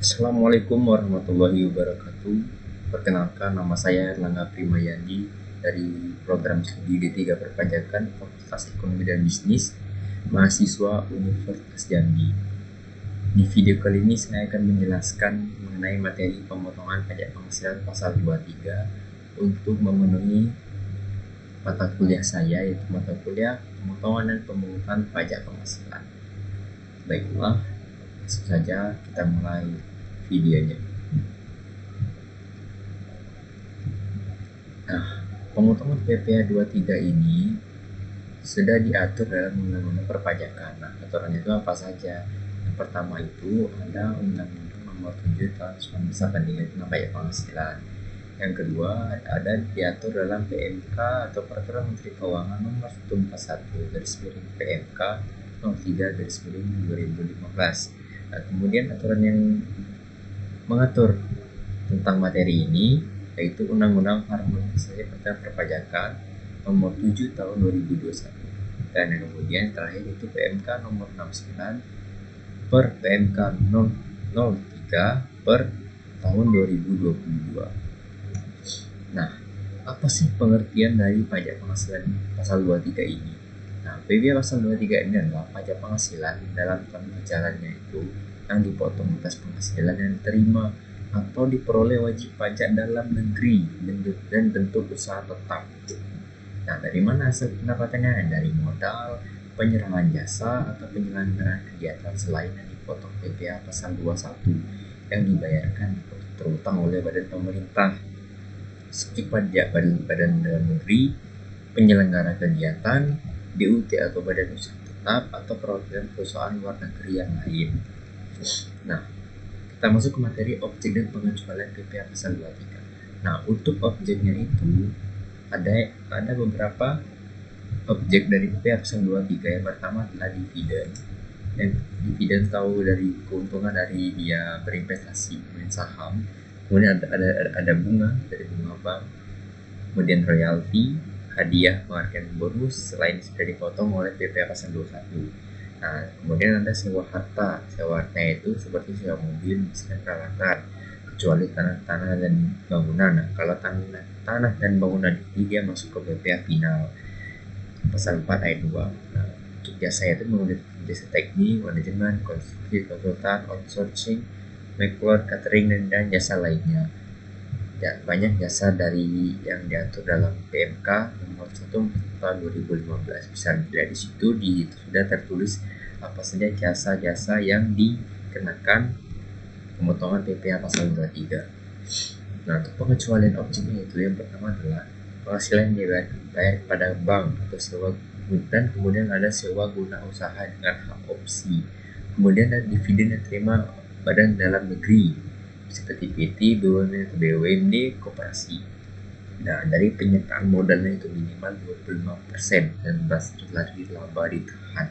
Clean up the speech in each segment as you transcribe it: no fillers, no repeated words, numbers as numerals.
Assalamualaikum warahmatullahi wabarakatuh. Perkenalkan, nama saya Erlangga Primayandi dari program studi D3 Perpajakan Fakultas Ekonomi dan Bisnis, mahasiswa Universitas Jambi. Di video kali ini saya akan menjelaskan mengenai materi pemotongan pajak penghasilan pasal 23 untuk memenuhi mata kuliah saya, yaitu mata kuliah pemotongan dan pemungutan pajak penghasilan. Baiklah, langsung saja kita mulai videonya. Nah, pemotongan PPh 23 ini sudah diatur dalam Undang-Undang Perpajakan. Nah, aturannya itu apa saja? Yang pertama itu ada Undang-Undang Nomor 7 Tahun 1995 tentang pajak penghasilan. Yang kedua ada diatur dalam PMK atau Peraturan Menteri Keuangan Nomor 141 PMK Nomor 3 2015. Nah, kemudian aturan yang mengatur tentang materi ini yaitu Undang-Undang Harmonisasi Perpajakan Nomor 7 Tahun 2021, dan yang kemudian terakhir itu PMK Nomor 69 per PMK 03 per tahun 2022. Nah, apa sih pengertian dari pajak penghasilan pasal 23 ini? Nah, PPh pasal 23 ini adalah pajak penghasilan dalam tahun berjalannya itu yang dipotong atas penghasilan yang diterima atau diperoleh wajib pajak dalam negeri dan bentuk usaha tetap. Nah, dari mana asal pendapatannya? Dari modal, penyerahan jasa, atau penyelenggaraan kegiatan selain yang dipotong PPh pasal 21 yang dibayarkan terutang oleh badan pemerintah, skip pajak badan dalam negeri, penyelenggara kegiatan, BUT atau badan usaha tetap, atau perwakilan perusahaan luar negeri yang lain. Nah, kita masuk ke materi objek dan pengecualian PPh pasal 23. Nah, untuk objeknya itu ada beberapa objek dari PPh pasal 23. Yang pertama adalah dividen. Dan dividen tahu dari keuntungan dari dia berinvestasi main saham. Kemudian ada bunga dari bunga bank. Kemudian royalti, hadiah, penghargaan, bonus selain sudah dipotong oleh PPh pasal 21. Nah, kemudian ada sewa harta. Sewa harta itu seperti sewa mobil, dan peralatan, kecuali tanah dan bangunan. Nah, kalau tanah dan bangunan ini dia masuk ke PPh final pasal 4 ayat 2. Nah, untuk jasa itu mengenai jasa teknik, manajemen, konstruksi, konsultan, outsourcing, makeover, catering, dan jasa lainnya. Ya, banyak jasa dari yang diatur dalam PMK nomor 1 tahun 2015. Bisa dilihat di situ sudah tertulis apa saja jasa-jasa yang dikenakan pemotongan PPh pasal 23. Nah, untuk pengecualian objeknya itu yang pertama adalah penghasilan yang dibayar pada bank atau sewa, dan kemudian ada sewa guna usaha dengan hak opsi. Kemudian ada dividen yang terima badan dalam negeri seperti PT, BUMD, koperasi. Nah, dari penyertaan modalnya itu minimal 25% dan setelah laba ditahan.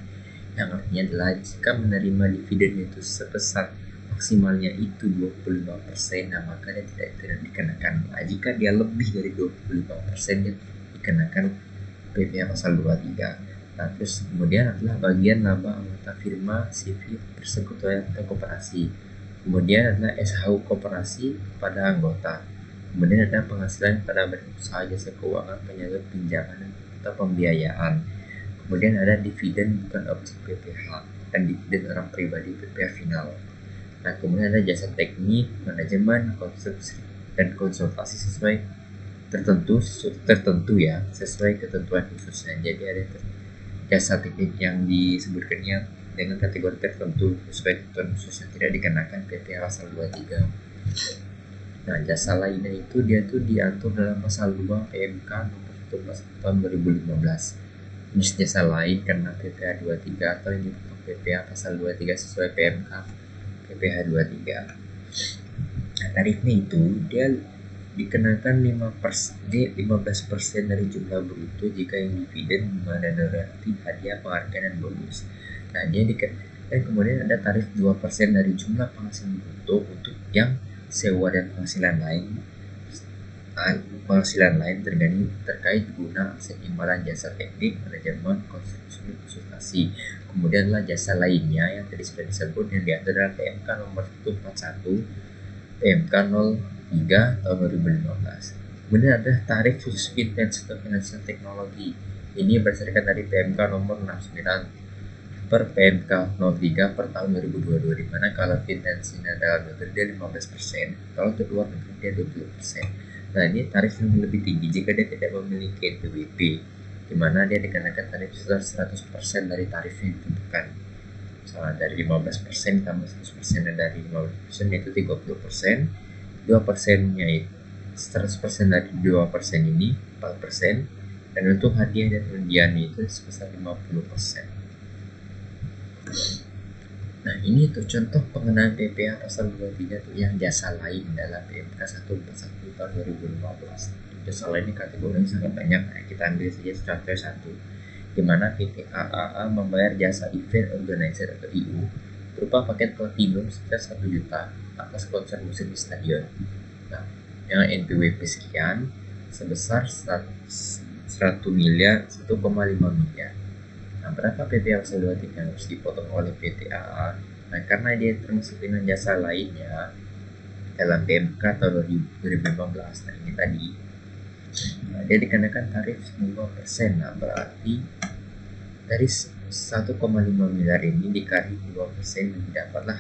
Yang artinya adalah jika menerima dividen itu sebesar maksimalnya itu 25%, nah maka dia tidak dikenakan. Nah, jika dia lebih dari 25%, dia dikenakan PPh pasal 23. Nah, terus kemudian adalah bagian laba anggota firma, sipil, persekutuan atau koperasi. Kemudian adalah SHU koperasi pada anggota. Kemudian ada penghasilan pada berusaha jasa keuangan, penyalur pinjaman atau pembiayaan. Kemudian ada dividen bukan objek PPh dan dividen orang pribadi PPh final. Nah, kemudian ada jasa teknik, manajemen, konstruksi, dan konsultasi sesuai tertentu ya, sesuai ketentuan khususnya. Jadi ada jasa teknik yang disebutkannya dengan kategori tertentu sesuai ketentuan khususnya, tidak dikenakan PPh pasal 23. Nah, jasa lainnya itu dia tuh diatur dalam pasal 2 PMK nomor 11 tahun 2015. Jenis jasa lain karena PPh 23 atau yang dipotong PPh pasal 23 sesuai PMK PPh 23. Nah, tarifnya itu dia dikenakan 15% dari jumlah bruto jika yang dividen, bunga, dan royalti, hadiah, penghargaan, dan bonus. Nah, dan kemudian ada tarif 2% dari jumlah penghasilan bruto untuk yang sewa dan penghasilan lain Penghasilan lain terkait guna aset imbalan jasa teknik, manajemen, konstruksi, konsultasi. Kemudianlah jasa lainnya yang tadi sudah disebut yang diatur dalam PMK nomor 141 PMK 03 tahun 2015. Kemudian ada tarif khusus fintech atau financial teknologi. Ini berdasarkan dari PMK nomor 69 per PMK 03 per tahun 2022, di mana kalau finansinya dalam negeri dia 15%, kalau untuk luar negeri dia 20%. Nah, ini tarif yang lebih tinggi jika dia tidak memiliki NPWP, di mana dia dikenakan tarif sebesar 100% dari tarif yang ditentukan. Misalnya dari 15% tambah 100% dari 15% yaitu 30%, 2%-nya itu 100% dari 2% ini 4%, dan untuk hadiah dan undiannya itu sebesar 50%. Nah, ini tuh contoh pengenaan PPh pasal 23 tuh yang jasa lain dalam PMK 141 tahun 2015. Jasa lain ini kategorinya sangat banyak. Nah, kita ambil saja contoh satu, di mana PT AAA membayar jasa event organizer atau IU berupa paket platinum sebesar 1 juta atas konser musik di stadion. Nah, yang NPWP sekian sebesar 1 miliar 1,5 miliar. Nah, berapa PPh pasal 23 yang harus dipotong oleh PT AA? Nah, karena dia termasuk dengan jasa lainnya dalam PMK tahun 2015, nah ini tadi, dia dikenakan tarif 2%. Nah, berarti dari 1,5 miliar ini dikali 2%, didapatlah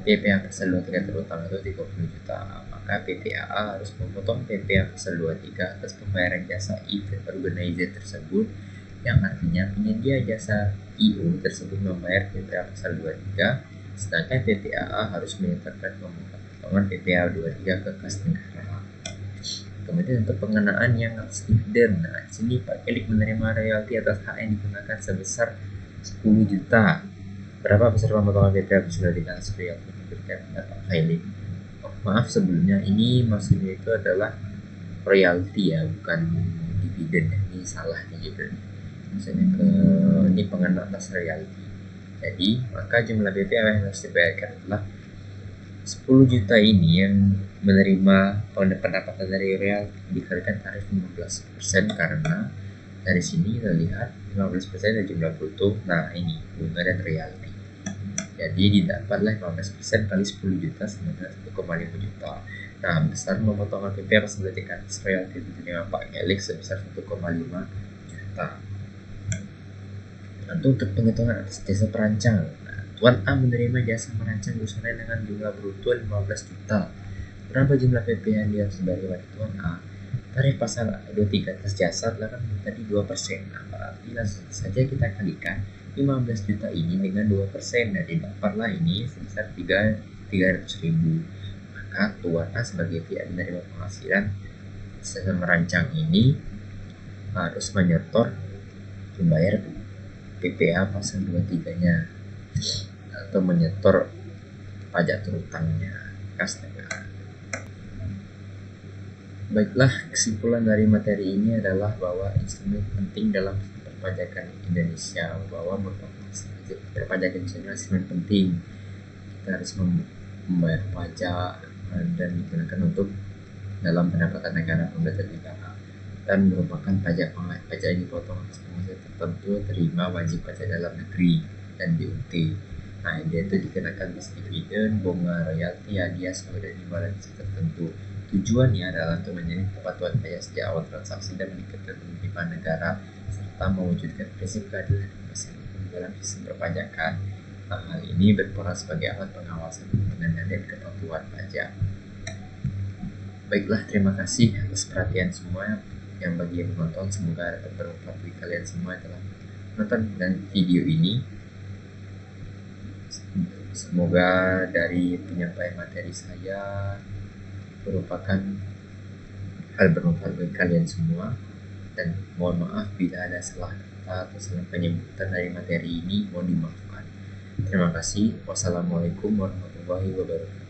PPh pasal 23 terutama itu 30 juta. Maka PT AA harus memotong PPh pasal 23 atas pembayaran jasa event organizer tersebut, yang artinya penyedia jasa IU tersebut membayar PPh pasal 23, sedangkan PT AA harus menyetorkan potongan PPh 23 ke kas negara. Kemudian untuk pengenaan yang atas dividen, nah di sini Pak Kelik menerima royalti atas hak yang digunakan sebesar 10 juta. Berapa besar pemotongan PPh pasal 23 atas royalti yang diberikan kepada Pak Kelik? Oh, maaf sebelumnya, ini maksudnya itu adalah royalti ya, bukan dividen ya. Ini salah nih gitu. Misalnya ini pengenaan atas royalti. Jadi maka jumlah PPh yang harus dibayarkan adalah 10 juta ini yang menerima pendapatan dari royalti dikalikan tarif 15%, karena dari sini kita lihat 15% dari jumlah bruto. Nah, ini bunga dan royalti. Jadi didapatlah 15% kali 10 juta sama dengan 1,5 juta. Nah, besar pemotongan PPh pasal 23 atas royalti diterima Pak Kelik sebesar 1,5 juta. Untuk penghitungan atas jasa perancang, Tuan A menerima jasa merancang busana dengan jumlah bruto 15 juta. Berapa jumlah PPh yang dia harus bayar kepada Tuan A? Tarif pasal 23 atas jasa adalah kan tadi 2%. Nah, berarti langsung saja kita kalikan 15 juta ini dengan 2%, dan didapatlah ini sebesar 300.000. Maka Tuan A sebagai pihak menerima penghasilan jasa merancang ini harus menyetor membayar PPh pasal 23-nya atau menyetor pajak terutangnya kas negara. Baiklah, kesimpulan dari materi ini adalah bahwa instrumen penting dalam perpajakan Indonesia, bahwa perpajakan Indonesia instrumen penting. Kita harus membayar pajak dan digunakan untuk dalam pendapatan negara, pembebasan negara, dan merupakan pajak yang dipotong atas penghasilan tertentu terima wajib pajak dalam negeri dan BUT. Nah, dia itu dikenakan bis dividen, bunga, royalti, hadiah, saldo, dan imbalan tertentu. Tujuannya adalah untuk menjadi kepatuhan pajak sejak awal transaksi dan meningkatkan penerimaan negara, serta mewujudkan prinsip keadilan dan keseimbangan dalam sistem perpajakan. Nah, hal ini berperan sebagai alat pengawasan, pengendalian, dan kepatuhan pajak. Baiklah, terima kasih atas perhatian semua. Yang bagi yang menonton, semoga dapat bermanfaat bagi kalian semua telah menonton dan video ini. Semoga dari penyampaian materi saya merupakan hal bermanfaat bagi kalian semua, dan mohon maaf bila ada salah kata atau salah penyebutan dari materi ini, mohon dimaafkan. Terima kasih. Wassalamualaikum warahmatullahi wabarakatuh.